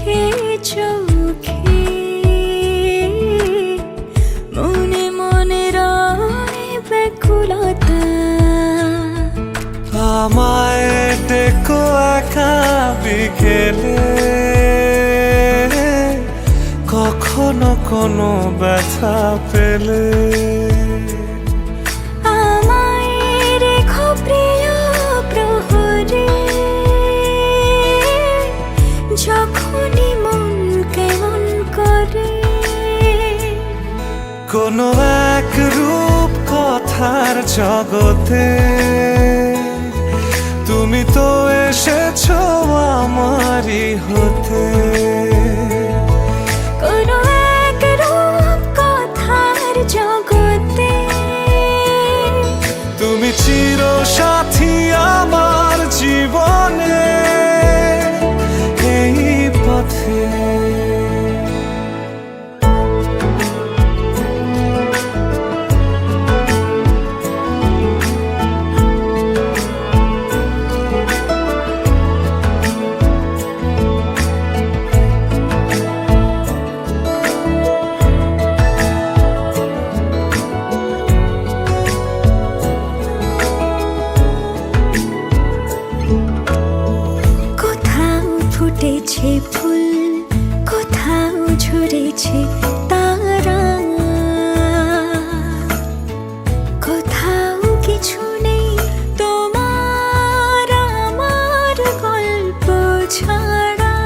চোখে চোখে মনে মনে রয় ব্যাকুলতা। আমায় ডেকো একা বিকেলে, কখনো কোনো ব্যথা পেলে। আমায় রেখো প্রিয় প্রহরে, যখনই মন কেমন করে। কোনো এক রূপ কথার জগতে তুমি তো এসেছো আমারই হতে। কোনো এক রূপ কথার জগতে তুমি চির সাথী আমার জীবনে, এই পথে। ফুটেছে ফুল, কোথাও ঝরেছে তারা, কোথাও কিছু নেই তোমার আমার গল্প ছাড়া।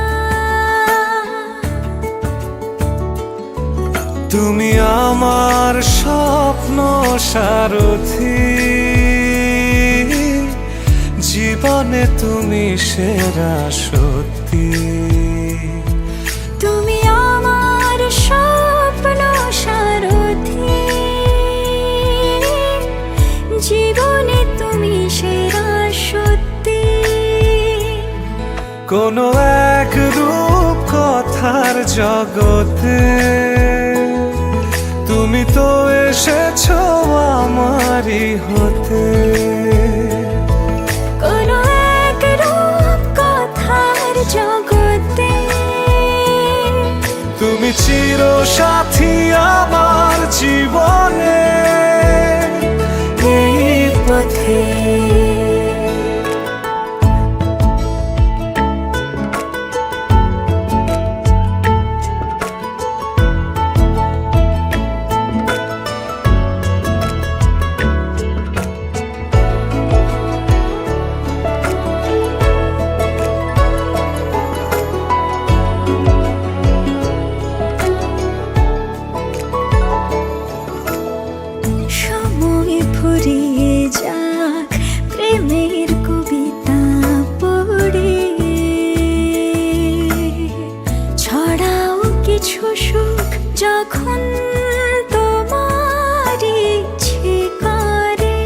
তুমি আমার স্বপ্ন সারথি, জীবনে তুমি সেরা সত্যি। তুমি আমার স্বপ্ন সারথি, জীবনে তুমি সেরা সত্যি। কোনো এক রূপ কথার জগতে তুমি তো এসেছো আমারই হতে। কোনো এক রূপ কথার জগতে তুমি চির সাথী আমার জীবনে, এই পথে। ফুরিয়ে যাক প্রেমের কবিতা পড়ে, ছড়াও কিছু সুখ যখন তোমার ইচ্ছে করে।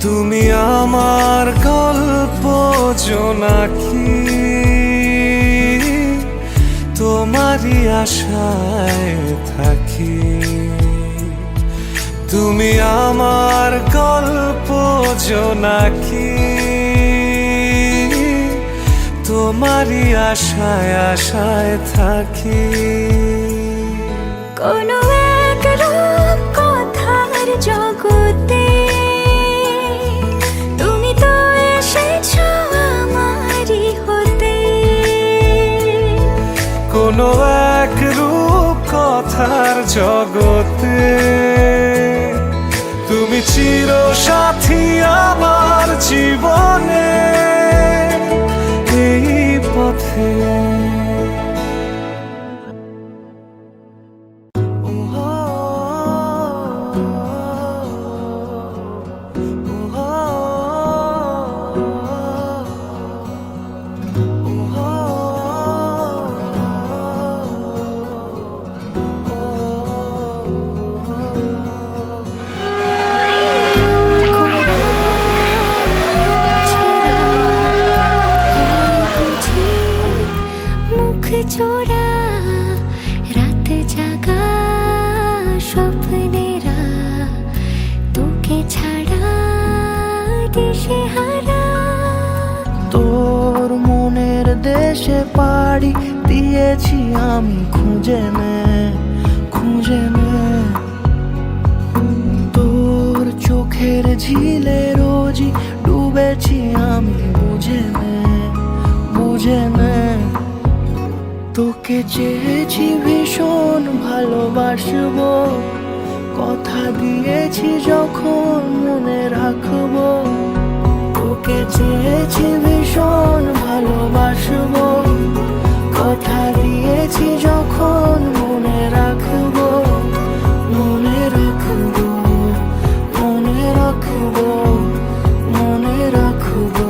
তুমি আমার গল্প জোনাকি, তোমারই আশায় থাকি। তুমি আমার গল্প জোনাকি, তোমারই আশায় আশায় থাকি। কোনো এক রূপ কথার জগতে তুমি তো এসেছো আমারই হতে। কোনো এক রূপ কথার জগতে তুমি চির সাথী আমার জীবনে, এই পথে। চোরা রাত জাগা স্বপ্নেরা, তোকে ছাড়া দিশেহারা। তো দেশে পাড়ি দিয়েছি আমি, খুঁজে নে, খুঁজে নে। তোর চোখের ঝিলে রোজই ডুবেছি আমি, বুঝে নে, বুঝে নে। তোকে চেয়েছি ভীষণ ভালোবাসবো, কথা দিয়েছি যখন মনে রাখবো। তোকে চেয়েছি ভীষণ ভালোবাসবো, কথা দিয়েছি যখন মনে রাখবো, মনে রাখবো, মনে রাখবো, মনে রাখবো।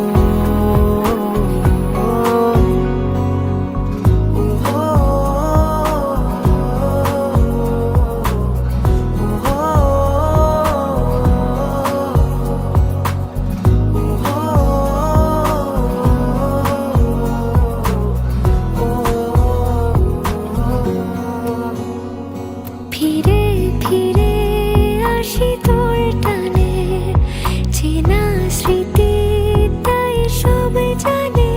ফিরে ফিরে আসি তোর টানে, চেনা স্মৃতি তাই সব জানে।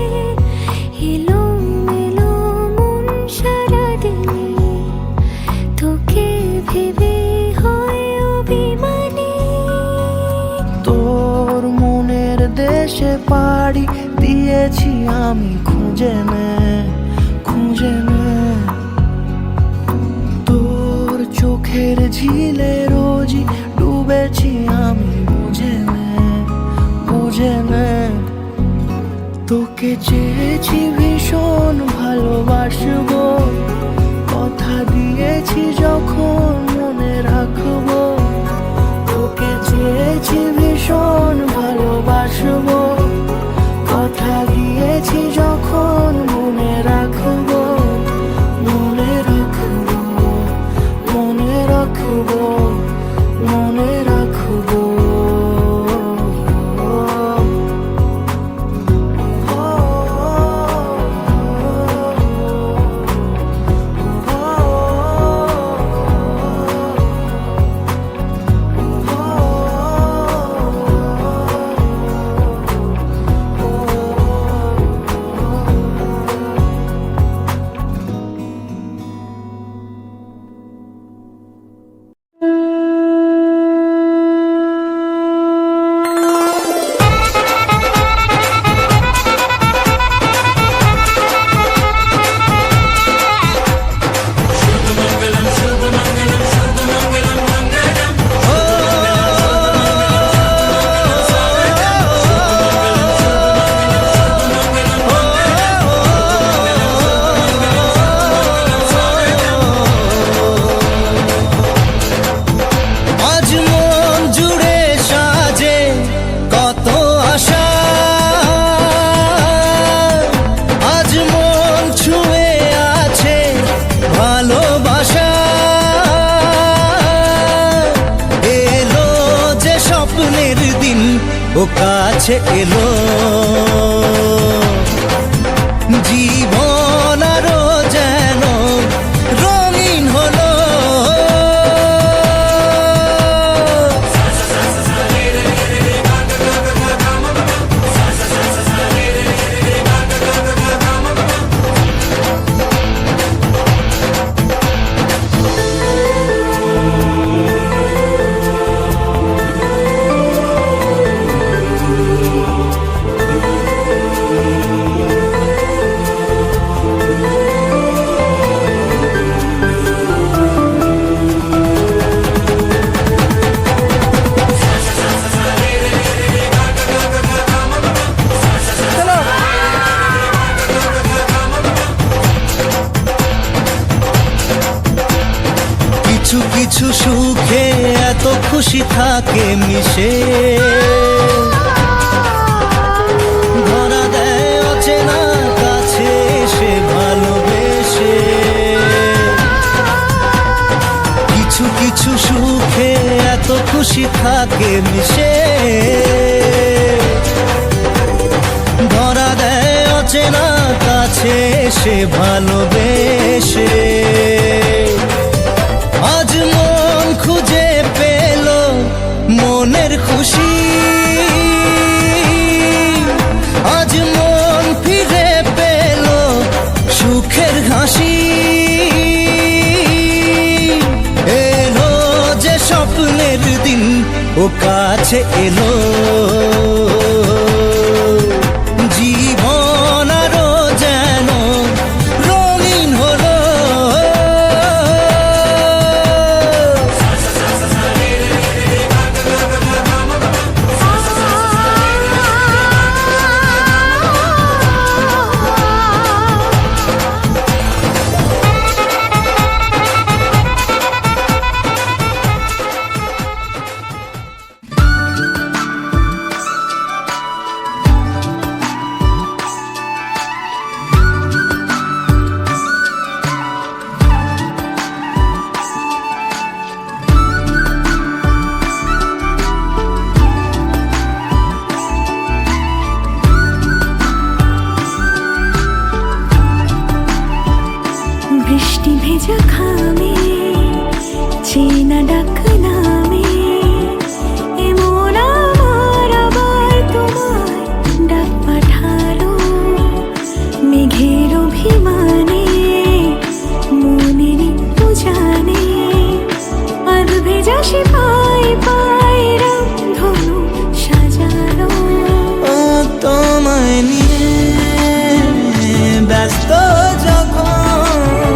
এলো মেলো মন সারাদিনে, তোকে ভেবে হয় অভিমানী। তোর মনের দেশে পাড়ি দিয়েছি আমি, খুঁজে নে, খুঁজে নে। তোর চোখের ঝিলে রোজই ডুবেছি আমি, বুঝে নে, বুঝে নে। তোকে চেয়েছি ভীষণ ভালোবাসবো, কথা দিয়েছি যখন মনে রাখবো। তোকে চেয়েছি ভীষণ ভালোবাসবো, কথা দিয়েছি যখন মনে রাখবো, মনে রাখবো, মনে রাখবো, মনে রাখবো। ও কাছে এলো, জীবন আরো যেন রঙিন হলো। কিছু কিছু সুখে এত খুশি থাকে মিশে, ধরা দেয় অচেনা কাছে সে ভালোবেসে। কিছু কিছু সুখে এত খুশি থাকে মিশে, ধরা দেয় অচেনা কাছে সে ভালোবেসে। আজ মন খুঁজে পেল মনের খুশি, আজ মন ফিরে পেল স্বপ্নের দিন ও কাছে এলো, জীবন আরো যেন রঙিন হলো। বৃষ্টি ভেজা খামে চেনা ডাক নামে, এমন আমার আবার তোমায় ডাক পাঠালো। মেঘের অভিমানে মনের জানে, আধ ভেজা সে পায় পায় রামধনু সাজালো। ও তোমায় নিয়ে ব্যস্ত যখন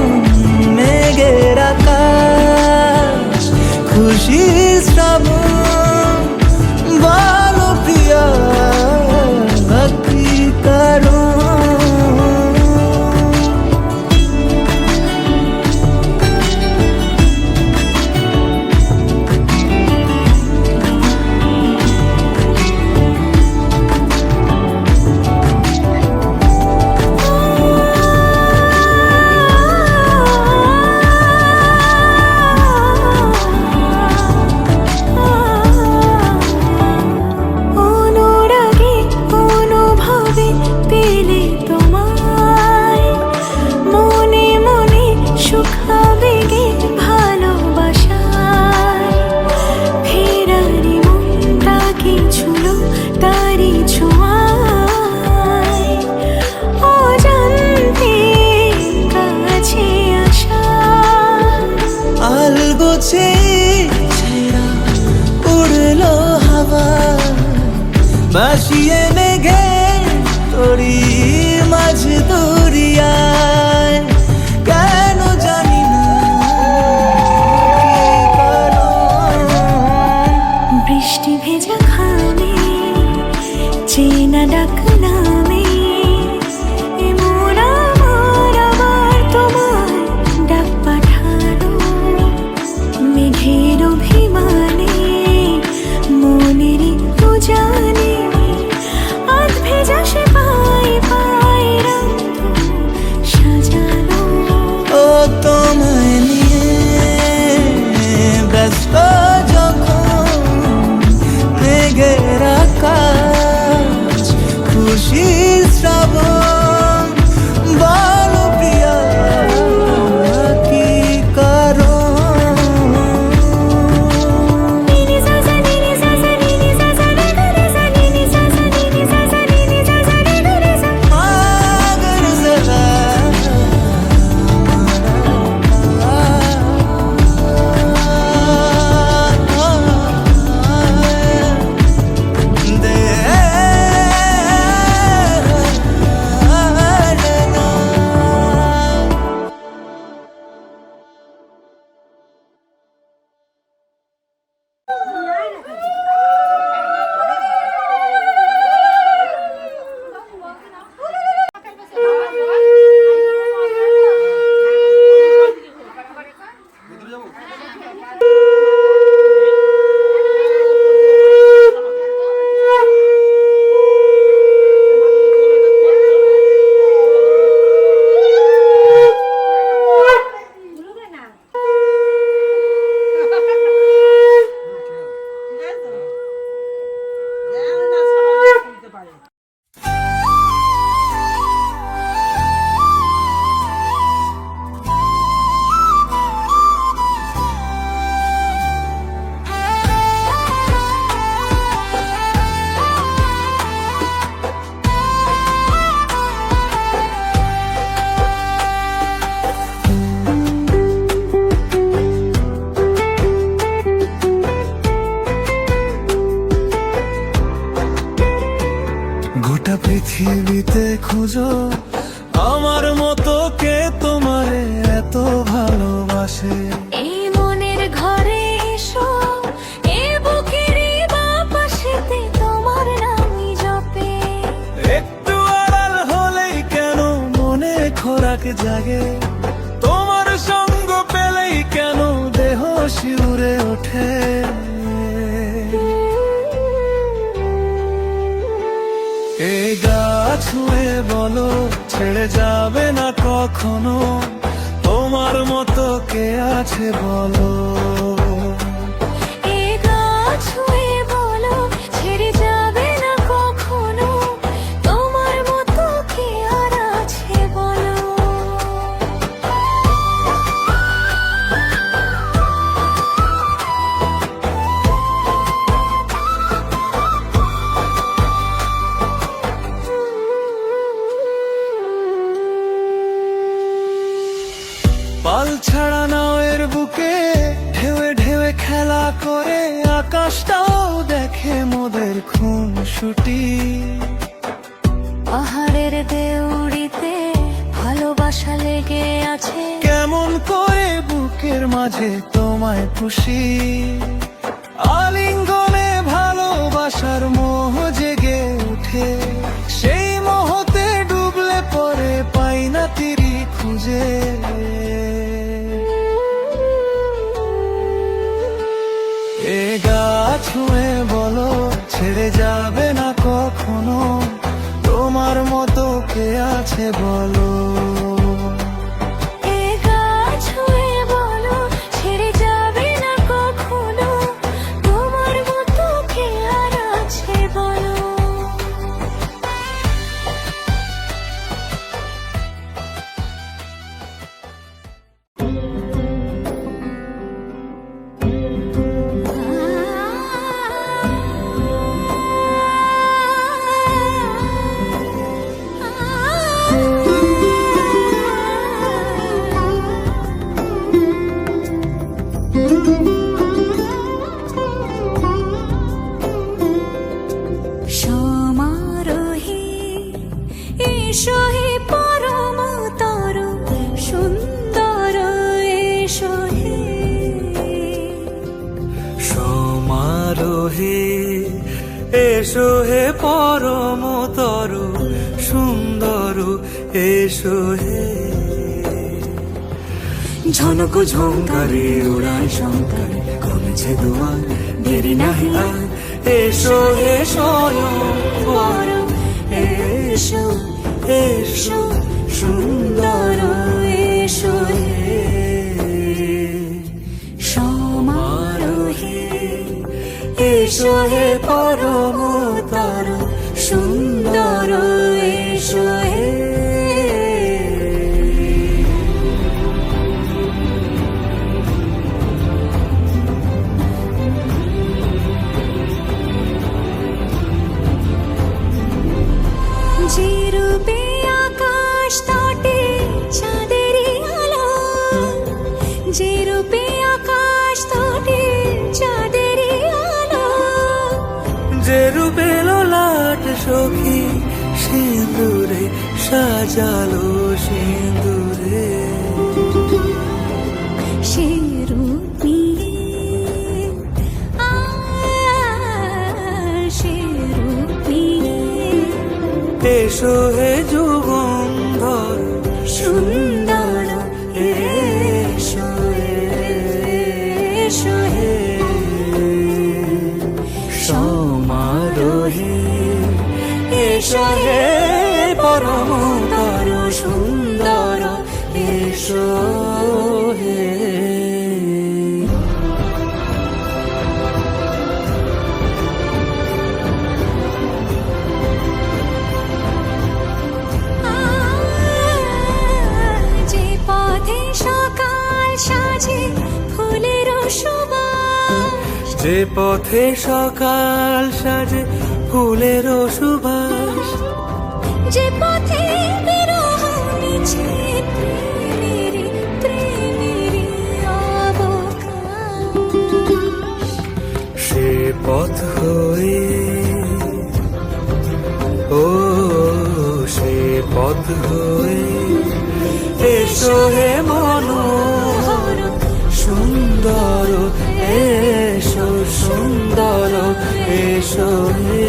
মেঘের আকাশ, খুশির শ্রাবণ, বলো প্রিয়া ভক্তি করো। অনুরাগে অনুভবে পেলে তোমায়, মনে মনে সুখ আবেগে ভালোবাসায়। ফেরারি মনটা কি ছিল তারি ছোঁয়ায়, অজান্তে কাছে আসা। আলগোছে ছেঁড়া উড়লো হাওয়া, ভাসিয়ে মেঘে তোরি মাঝ দরিয়ায়। কেন জানি না কি কারণ, বৃষ্টি ভেজা খামে চেনা ডাক নামে, এমন আমার আবার তোমায় ডাক পাঠালো। মেঘের অভিমানে মনের জানে, আধ ভেজা সে পায় পায় রামধনু সাজালো। পৃথিবীতে খুঁজো আমার মতো কে তোমারে এত ভালোবাসে। এই মনের ঘরে এসো, এ বুকের বাপাশেতে তোমার নামই জপে। একটু আড়াল হলেই কেন মনে খোরাক জাগে, তোমার সঙ্গ পেলেই কেন দেহ শিউরে ওঠে। এই গা ছুঁয়ে বলো ছেড়ে যাবে না কখনো, তোমার মতো কে আছে বলো। এ গা ছুঁয়ে বলো ছেড়ে যাবে না কখনো, তোমার মতো কে আর আছে বলো। পাল ছাড়া নাওয়ের বুকে ঢেউে ঢেউে খেলা করে, আকাশটাও দেখে মোদের খুনসুটি। পাহাড়ের দেউড়িতে ভালোবাসা লেগে আছে, কেমন করে বুকের মাঝে তোমায় খুশি। আলিঙ্গনে ভালোবাসার মোহ জেগে উঠে, সেই মোহতে ডুবলে পরে পাই না তিরি খুঁজে। এ গা ছুঁয়ে বলো ছেড়ে যাবে না কখনো, তোমার মতো কে আছে বলো। এ গা ছুঁয়ে বলো ছেড়ে যাবে না কখনো, তোমার মতো কে আর আছে বলো। সমারোহে এসো হে পরমতর সুন্দর, এসো হে। সমারোহে এসো হে পরমতর সুন্দর, এসো হে। ঝনক ঝঙ্কারে উড়ায় শঙ্কারে কমেছে দুয়ার, দেরি নাহি আর এসো হে স্বয়ং। এসো এসো সুন্দর, এসো হে। সমারোহে এসো হে পরমতর সুন্দর, এসো হে। যে রূপে আকাশ তটে চাঁদেরই আলো, যে রূপে আকাশ তটে চাঁদেরই আলো, যে রূপে ললাট সখী সিঁদুরে সাজালো সিঁদুরে। সে রূপ নিয়ে সে রূপ নিয়ে এসো হে যুগন্ধর সুন্দর, এসো এসো হে। সমারোহে এসো হে পরমতর সুন্দর, এসো হে। যে পথে সকাল সাজে ফুলের সুবাস, যে পথে সকাল সাজে ফুলের সুবাস, যে পথে বিরহ মিছে প্রেমের প্রেমের অবকাশ, সে পথ হয়ে ও পথ হয়ে এসো হে মনোহর সুন্দর এসো সুন্দর এসো হে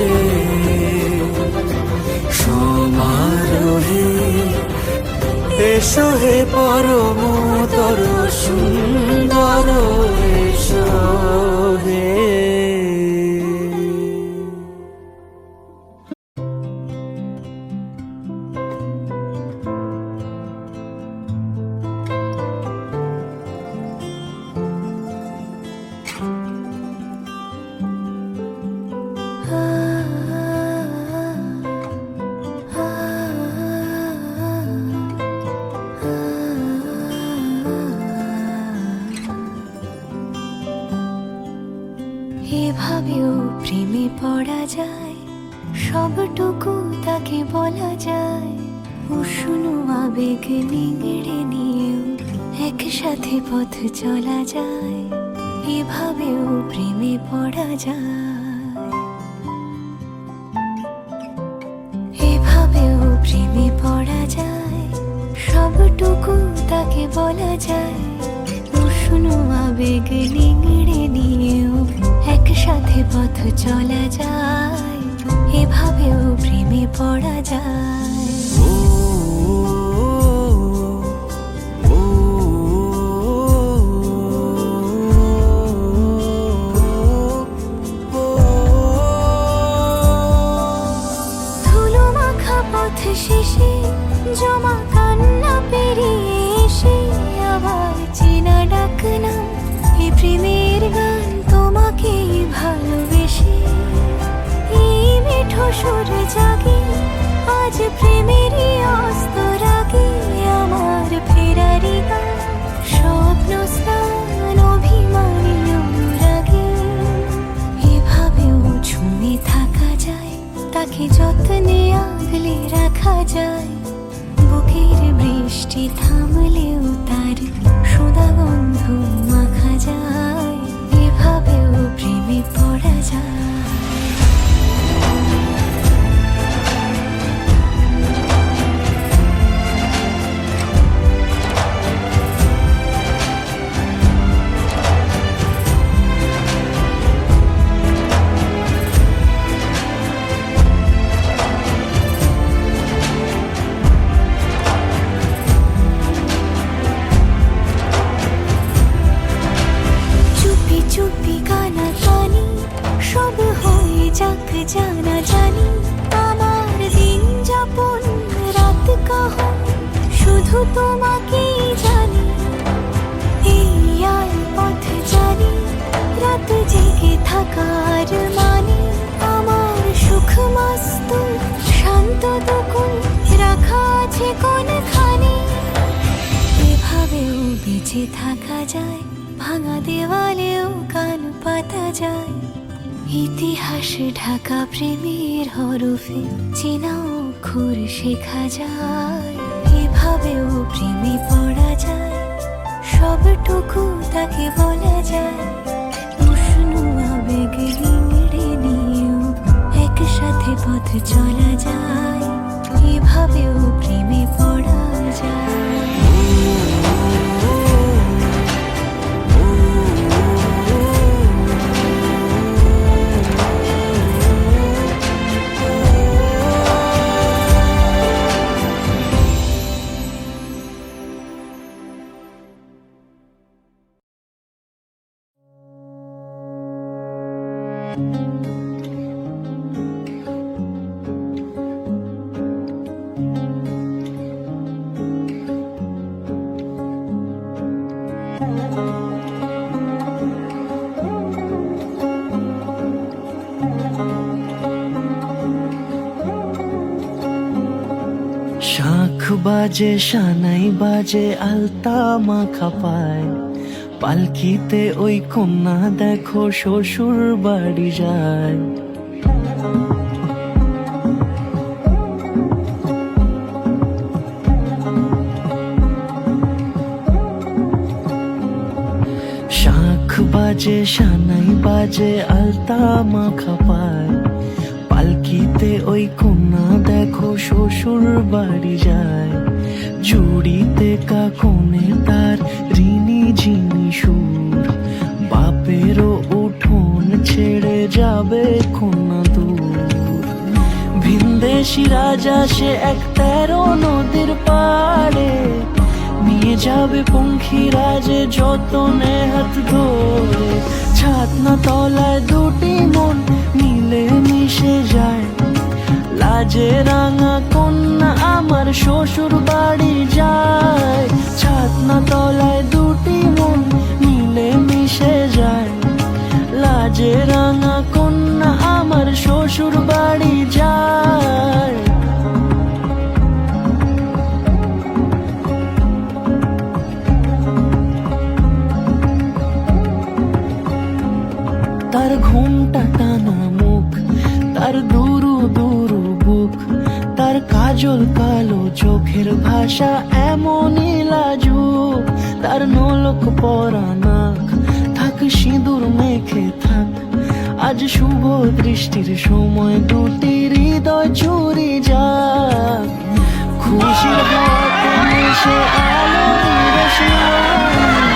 সমারোহে এসো হে পরমতর সুন্দর এসো হে। এভাবেও প্রেমে পড়া যায়, সবটুকু তাকে বলা যায়। উষ্ণ আবেগ নিংড়ে নিয়েও একসাথে পথ চলা যায়। এভাবেও প্রেমে পড়া যায়, এভাবেও প্রেমে পড়া যায়, সবটুকু তাকে বলা যায়। উষ্ণ আবেগ নিংড়ে নিয়েও একসাথে পথ চলা যায়। এভাবেও প্রেমে পড়া যায়। ধুলো মাখা পথ শেষে জমা কান্না পেরিয়ে এসে আবার চেনা ডাক নাম এ প্রেমের গান তোমাকে ভালোবেসে। এই মিঠো সুর জাগে আজ প্রেমেরই অস্ত রাগে। আমার ফেরারি গান স্বপ্ন স্নান অভিমানী অনুরাগে। এভাবেও ঝুমে থাকা যায়, তাকে যত্নে আগলে রাখা যায়। বুকের বৃষ্টি থামলেও তার সুধা গন্ধ মাখা যায়। এভাবেও প্রেমে পড়া যায়। চুপি চুপি কানা কানি সব হয়ে যাক জানা জানি। আমার দিন যাপন রাত কাহন শুধু তোমাকেই জানি। এই আল পথ জানি রাত জেগে থাকার মানে। আমার সুখ মস্ত শান্ত দুকুল রাখা আছে কোনখানে। এভাবেও বেঁচে থাকা যায়, ভাঙা দেওয়ালেও কান পাতা যায়। ইতিহাস ঢাকা প্রেমের হরফে চেনা অক্ষর শেখা যায়। এভাবেও প্রেমে পড়া যায়, সবটুকু তাকে বলা যায়। উষ্ণ আবেগ নিংড়ে নিয়েও একসাথে পথ চলা যায়। এভাবেও প্রেমে পড়া যায়। শাঁখ বাজে সানাই বাজে আলতা মাখা পায়। পালকিতে ওই কন্যা দেখো শ্বশুর বাড়ি যায়। শাঁখ বাজে সানাই বাজে আলতা মাখা পায়। পালকিতে পালকিতে ওই কন্যা দেখো শ্বশুর বাড়ি যায়, জুড়িতে কাকনে তার ঋণী ঝিনি সুর, বাপেরও উঠোন ছেড়ে যাবে কন্যা দূর। ভিনদেশি রাজা সে এক 13 নদীর পাড়ে, নিয়ে যাবে পঙ্খী রাজে যতনে হাত ধরে। ছাতনা তলায় দুটি মন মিলে মিশে যায়, লাজে রাঙা কন্যা আমার শ্বশুর বাড়ি যায়। ছাতনা তলায় দুটি মন মিলে মিশে যায়, লাজে রাঙা কন্যা আমার শ্বশুর বাড়ি যায়। তার ঘুমটা টানা মুখ, তার দুরু দুরু বুক, তার কাজল কালো চোখের ভাষা এমনই লাজুক। তার নোলক পরা নাক, থাক সিঁদুর মেখে থাক, আজ শুভ দৃষ্টির সময় দুটি হৃদয় চুরি যাক। খুশির হাতে মিশে আলোর রোশনাই,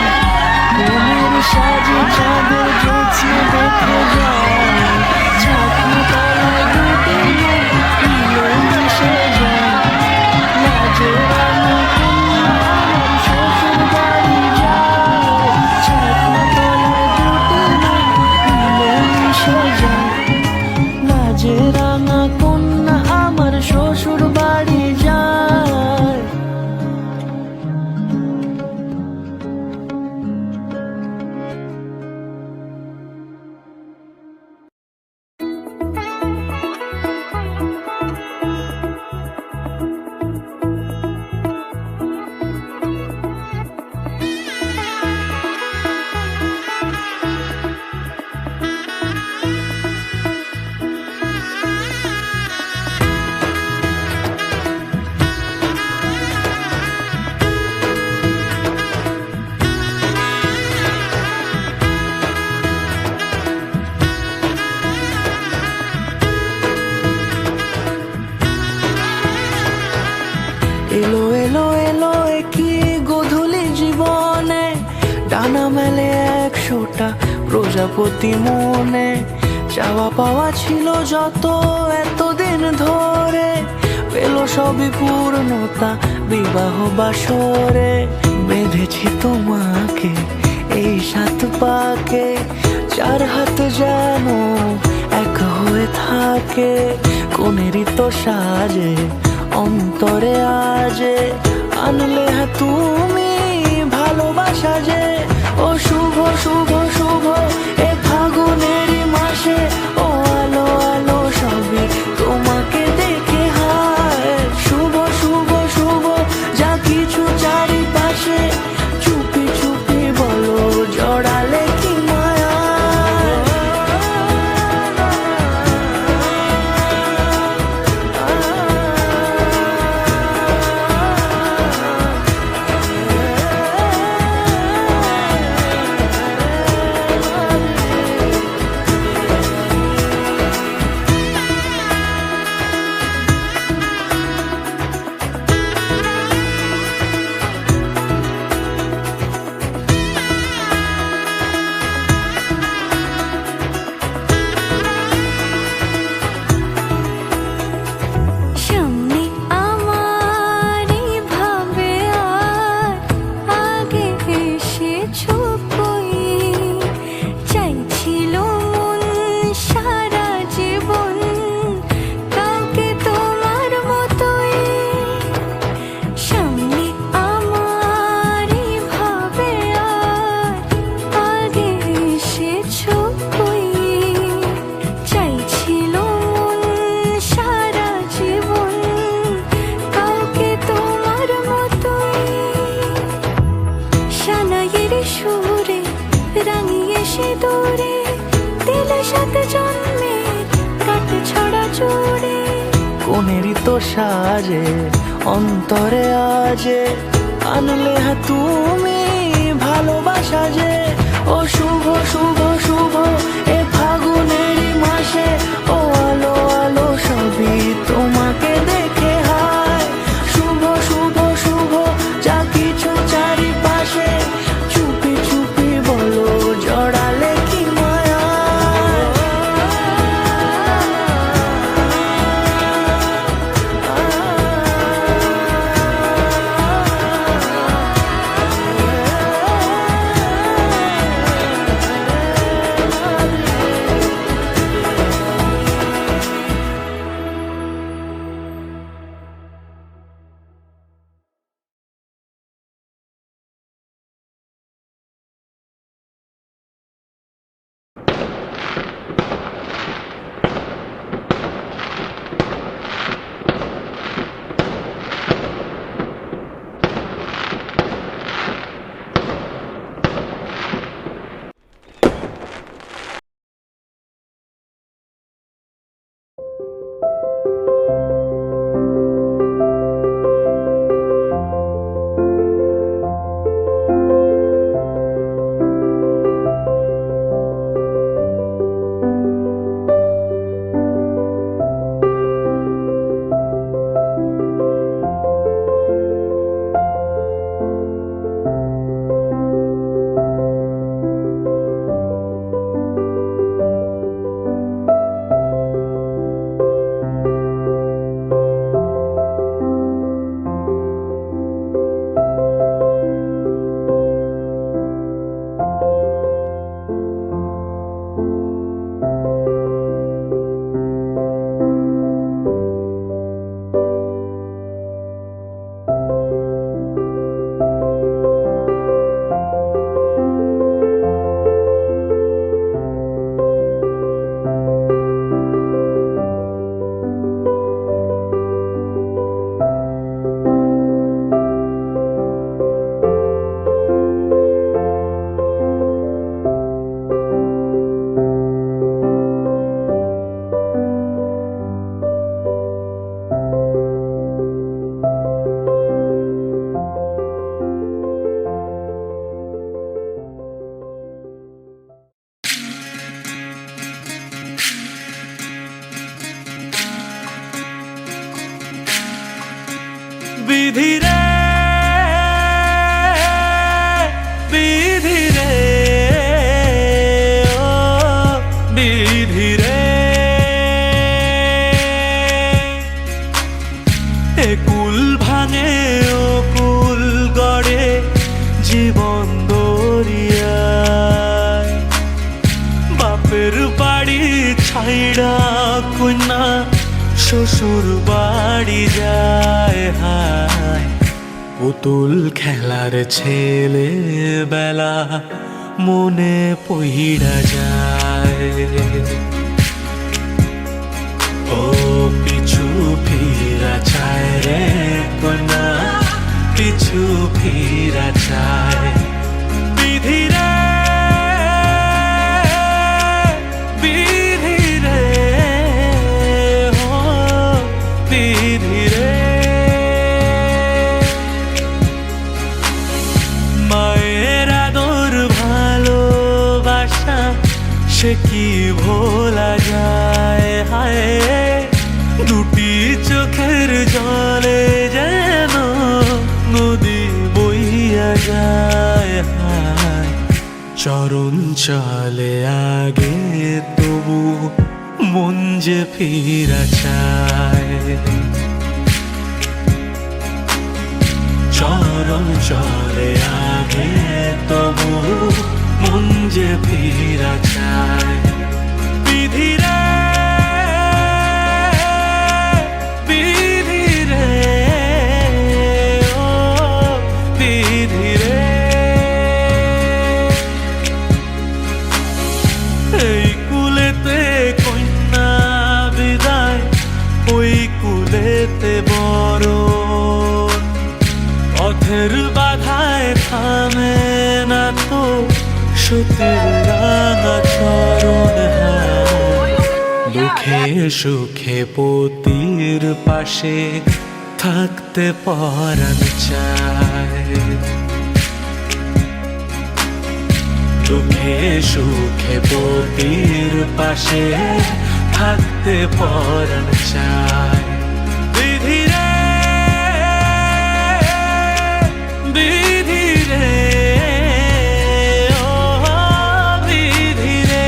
প্রেমের সাজে চাঁদের জ্যোৎস্না দেখে যায়। ছাতনা তলায় দুটি মন মিলে মিশে যায়, লাজে রাঙা কন্যা আমার শ্বশুর বাড়ি যায়। ছাতনা তলায় দুটি মন মিলে মিশে যায়, লাজে রাঙা কন্যা আমার শ্বশুর বাড়ি যায়। এলো এলো এলো কি গোধূলি জীবনে, ডানা মেলে 100টা প্রজাপতি মনে। চাওয়া পাওয়া ছিল যত এতদিন ধরে, পেল সবই পূর্ণতা বিবাহ বাসরে। বেঁধেছি তোমাকে এই 7 পাকে, 4 হাত যেন এক হয়ে থাকে। কোনেরই তো সাজে অন্তরে আজে, আনলে তুমি ভালোবাসা যে। ও শুভ শুভ শুভ এ ফাগুনেরই মাসে, ও আলো আলো সবই তোমাকে দেখে হায়। শুভ শুভ শুভ যা কিছু চারিপাশে, চুপি চুপি বলো জড়ালে কি মায়া। সামনে আমার ভাবে আর আগে এসেছো কই, চাইছিল মন সারা জীবন কাউকে তোমার মতোই। সামনে আমার ভাবে আর আগে এসেছো কই, চাইছিল মন সারা জীবন কাউকে তোমার মতোই। সানাইয়ের সুরে রাঙিয়ে সে দূরে, দিলে 7 জন্মের কাট ছড়া জুড়ে। কোনেরই তো সাজে অন্তরে আজে, আনলে তুমি ভালোবাসা যে। ও শুভ শুভ শুভ এ ফাগুনেরই মাসে, ও আলো আলো সব বিধি রে বিধি রে ও বিধি রে এ কুল ভাঙে ও কুল গড়ে জীবন দরিয়ায় বাপের বাড়ি ছাইড়া কন্যা শ্বশুর বাড়ি যায় হায় পুতুল খেলার ছেলে বেলা মনে পইড়া যায় ও পিছু ফিরা চায় রে কন্যা পিছু ফিরা চায় বিধি রে বিধি রে ও বিধি রে মায়ের আদর ভালোবাসা সে কি ভোলা যায় হায় দুটি চোখের জলে যেন নদী বইয়া যায় হায় চরণ চলে আগে তবু মন যে ফিরা চায় চরণ চলে আগে তবু মন যে ফিরা চায় বিধি রে বিধি রে ও বিধি রে এই কুলেতে কন্যা বিদায় ওই কুলেতে বড় পথের বাধায় থামে না তো সতীর রাঙা চরণ হায় দুঃখে সুখে পতির পাশে থাকতে পরাণ চায় দুঃখে সুখে পতির পাশে থাকতে পরাণ চায় বিধি রে বিধি রে ও বিধি রে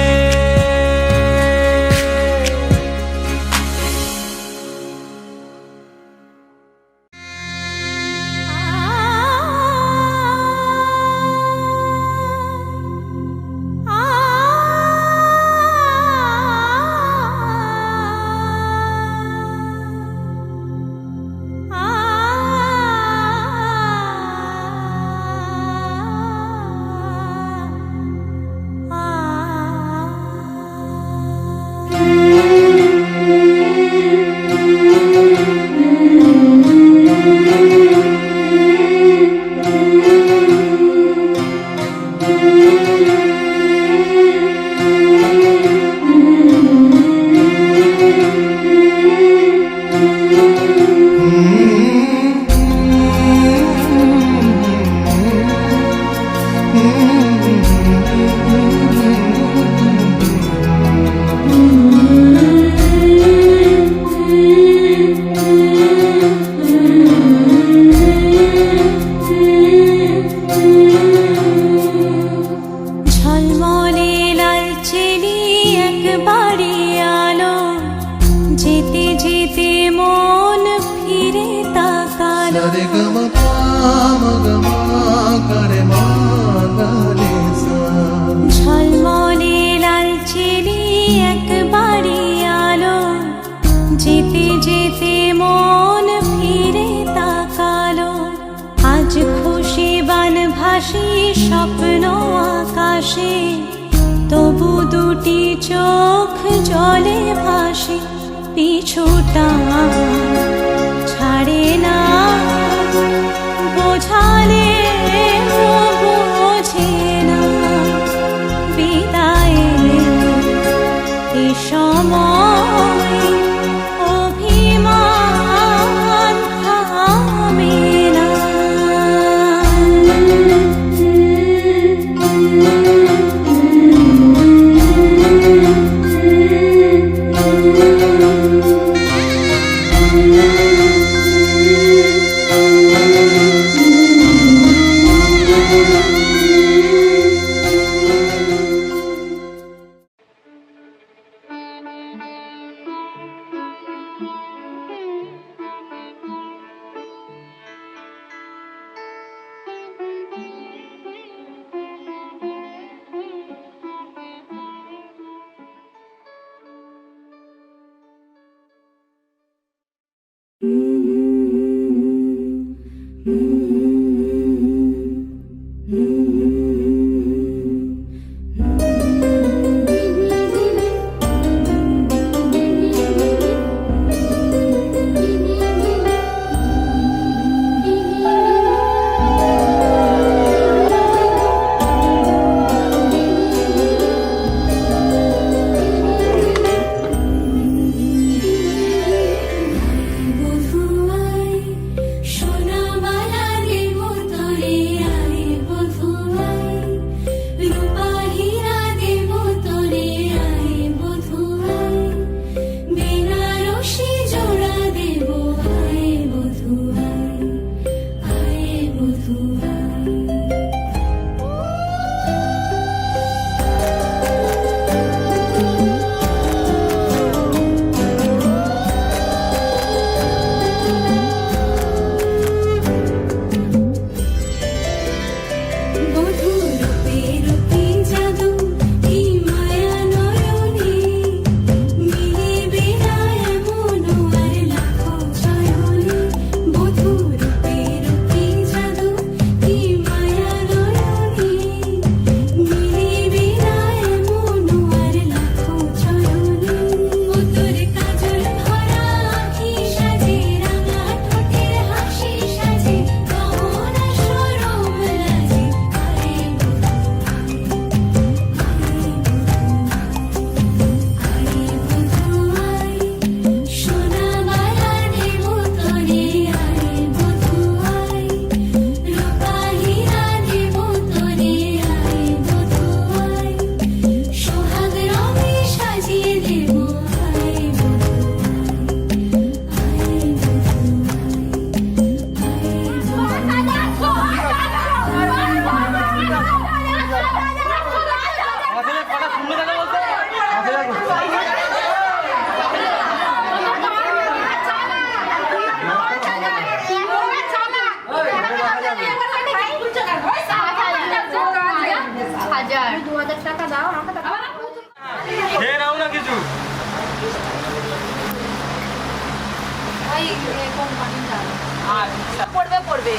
করবে।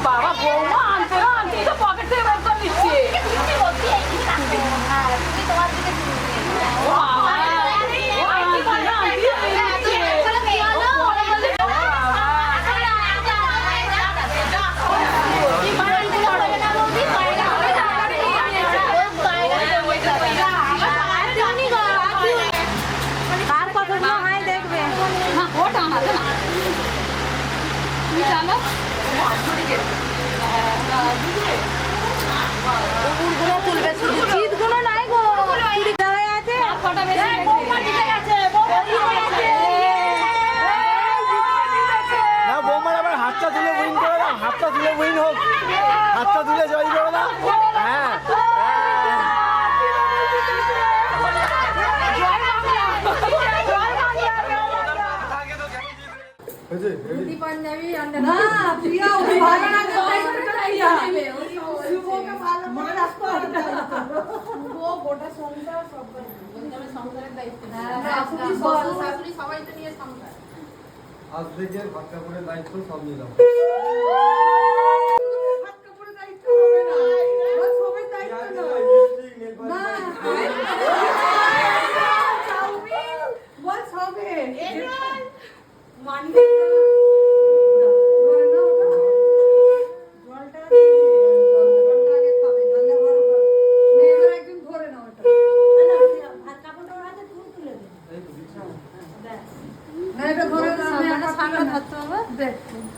বাবা বৌমা আনতে না আনতে তো পকেট থেকে বের করে নিচ্ছে। কার পছন্দ হয় দেখবে। না ওটা না না তুমি জানো কুকুরগুলো তুলবে শুধু শীতগুলো নাই গো চুরি দেওয়া আছে ফটো বেশি গেছে না বৌমার আবার হাতটা তুলে উইন করে দাও, হাতটা তুলে উইন হোক, হাতটা তুলে জয় করে দাও। হ্যাঁ না প্রিয়া ওই ভালো না শুভকে ভালো মা রাখতে হবে শুভ গোটা সংসার সব সংসারের দায়িত্ব শাশুড়ি সবাই তো নিয়ে সংসার আজ থেকে ভাত কাপড়ের দায়িত্ব সব নিলাম। ভাত কাপড়ের দায়িত্ব হবে না সবাই দায়িত্ব না চাউমিন বল সবে মানি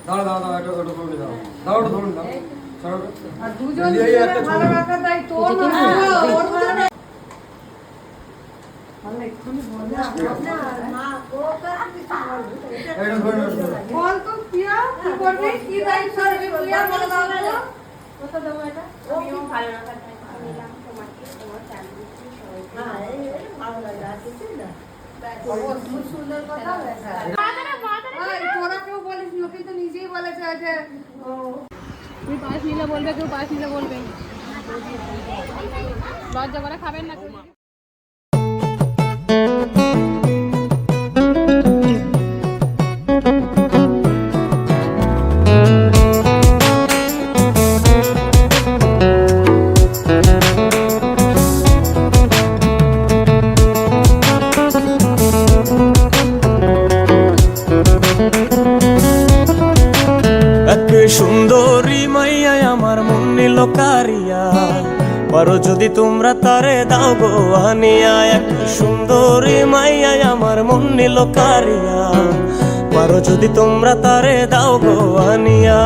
দাও দাও দাও এটা ওটা করে দাও, দাও ওটা ধরুন দাও ছাড়ো আর দুজন ভালো রাখা তাই তোর না ওর না ভালো এক্ষুনি বলে না ও এটা ধরুন বল তো প্রিয়া কি করবি কি দায়িত্ব হবে প্রিয়া বলে দাও তো কত দেবো এটা আমিও ভালো রাখা তাই নিলাম তোমাকে তোমার ফ্যামিলি সবাই হ্যাঁ এই ভালো লাগে আর কিছু না খুব সুন্দর কথা তোরা কেউ বলিস লোকে তো নিজেই বলেছে যে তুমি পায়েস নিলে বলবে, কেউ পায়েস নিলে বলবে, লজ্জা করে খাবেন না। সুন্দরী মাইয়া আমার মন নিল কারিয়া, পারো যদি তোমরা তারে দাও গো আনিয়া। এক সুন্দরী মাইয়া আমার মন নিল কারিয়া, পারো যদি তোমরা তারে দাও গো আনিয়া।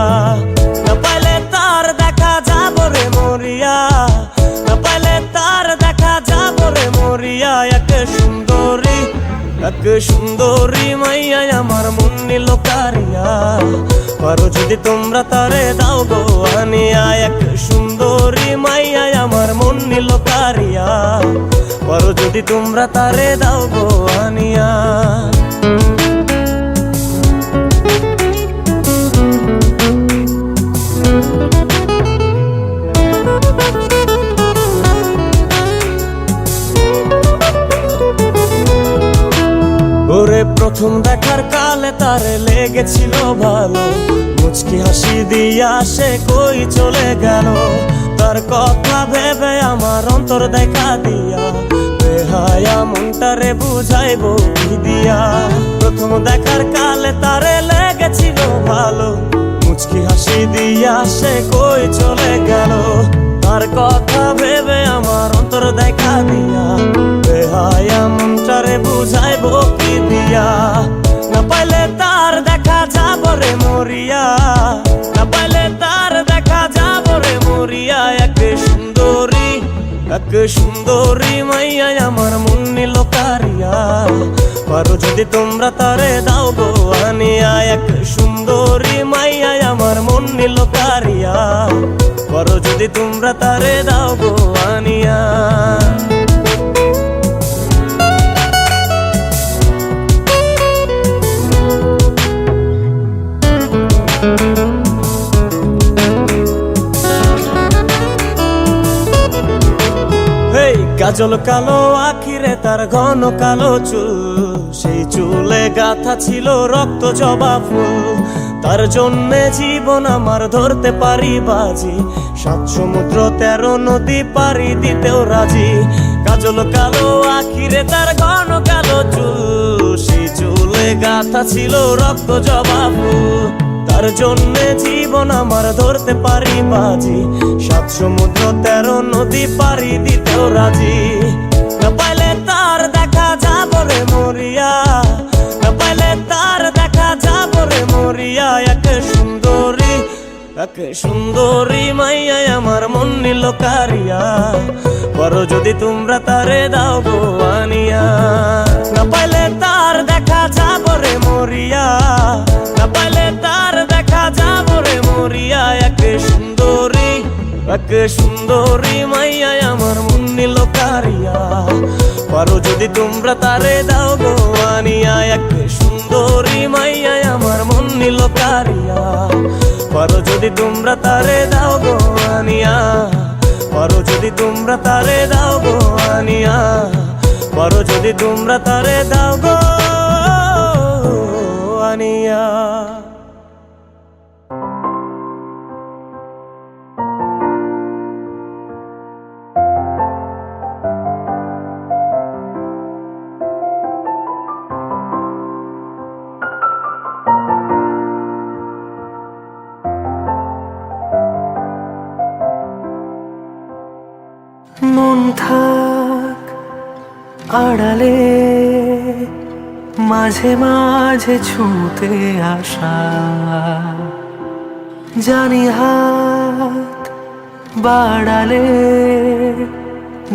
না পাইলে তার দেখা যাব রে মরিয়া, না পাইলে তার দেখা যাব রে মরিয়া। এক সুন্দরী মাইয়া আমার মন নিল কারিয়া, পারো যদি তোমরা তারে দাও গো আনিয়া। এক সুন্দরী মাইয়া আমার মন নিল কারিয়া, পারো যদি তোমরা তারে দাও গো আনিয়া। ওরে প্রথম দেখার কালে তারে লেগেছিল ভালো, মুচকি হাসি দিয়া সে কই চলে গেল। তার কথা ভেবে আমার অন্তর দেখা দিয়া, বেহায়া মনটারে বুঝাইবো কি দিয়া। প্রথম দেখার কালে তারে লেগেছিল ভালো, মুচকি হাসি দিয়া সে কই চলে গেল। তার কথা ভেবে আমার অন্তর দেখা দিয়া, বেহায়া মনটারে বুঝাইবো কি দিয়া। না পাইলে তার দেখা যাব রে মরিয়া, না পাইলে তার দেখা যাব রে মরিয়া। এক সুন্দরী মাইয়া আমার মন নিল কারিয়া, পারো যদি তোমরা তারে দাও গো আনিয়া। এক সুন্দরী মাইয়া আমার মন নিল কারিয়া, পারো যদি তোমরা তারে দাও গো আনিয়া। কাজল কালো আখিরে তার ঘন কালো চুল, সেই চুলে গাথা ছিল রক্ত জবা ফুল, তার জন্যে জীবন আমার ধরতে পারি বাজি, 7 সমুদ্র 13 নদী পাড়ি দিতেও রাজি। কাজল কালো আখিরে তার ঘন কালো চুল, সেই চুলে গাথা ছিল রক্ত জবা ফুল, তার জন্যে জীবন আমার ধরতে পারি বাজি, 7 সমুদ্র 13 নদী পাড়ি দিতেও রাজি। না পাইলে তার দেখা যাব রে মরিয়া, না পাইলে তার দেখা যাব রে মরিয়া। এক সুন্দরী মাইয়া আমার মন নিল কারিয়া, করো যদি তোমরা তারে দাও গো আনিয়া। না পাইলে তার দেখা যাব রে মরিয়া, না পাইলে তার দেখা যাব রে মরিয়া। এক সুন্দরী মাইয়া আমার মন নিল কারিয়া, করো যদি তোমরা তারে দাও গো আনিয়া। এক সুন্দরী মাইয়া আমার মন নিল কারিয়া, করো যদি তোমরা তারে দাও গো আনিয়া। করো যদি তোমরা তারে দাও গো আনিয়া, করো যদি তোমরা তারে দাও গো আনিয়া। মন থাক আড়ালে, মাঝে মাঝে ছুঁতে আসা, জানি হাত বাড়ালে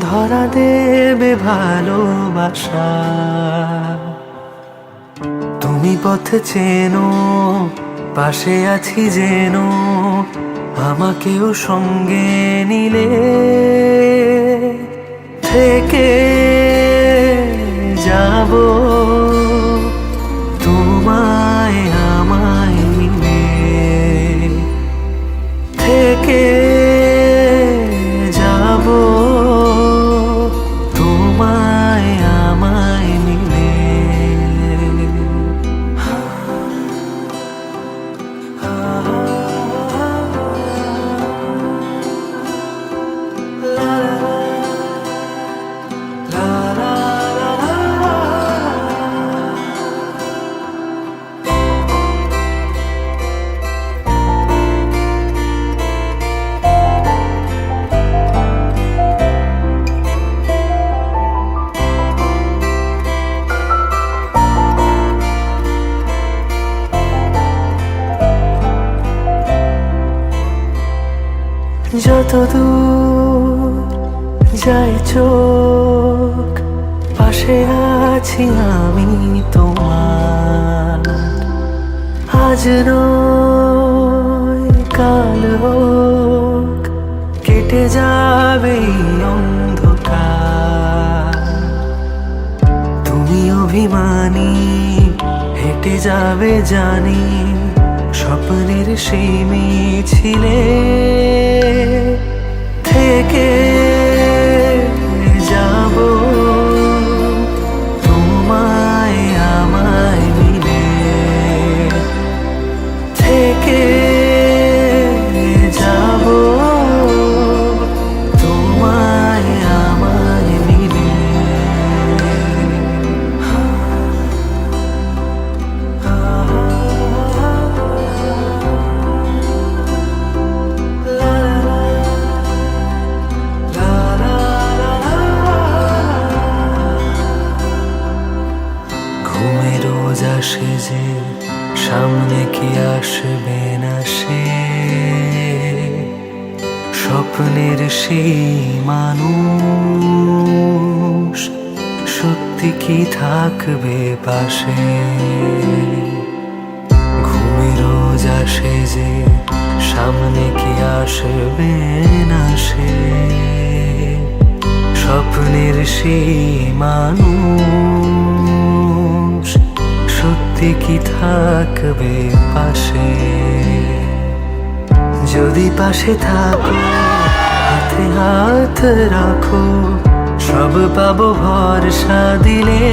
ধরা দেবে ভালোবাসা। তুমি পথ চেনো, পাশে আছি যেন, আমাকেও সঙ্গে নিলে থেকে যাব তোমায় আমায় মিলে, থেকে যাব তোমায় আমায় মিলে। যত দূর যায় চোখ, পাশে আছি আমি তোমার। আজ নয় কাল হোক, কেটে যাবে অন্ধকার। তুমি অভিমানী হেঁটে যাবে জানি, স্বপ্নের সেই মিছিলে থেকে যাব তোমায় আমায় মিলে, থেকে যাব তোমায় আমায় মিলে। আসে যে সামনে কি আসবে না সে, স্বপ্নের সেই মানুষ সত্যি কি থাকবে পাশে। ঘুমে রোজ আসে যে সামনে কি আসবে না সে, স্বপ্নের সেই মানুষ সত্যি কি থাকবে পাশে। যদি পাশে থাকো, হাতে হাত রাখো, সব পাবো ভরসা দিলে।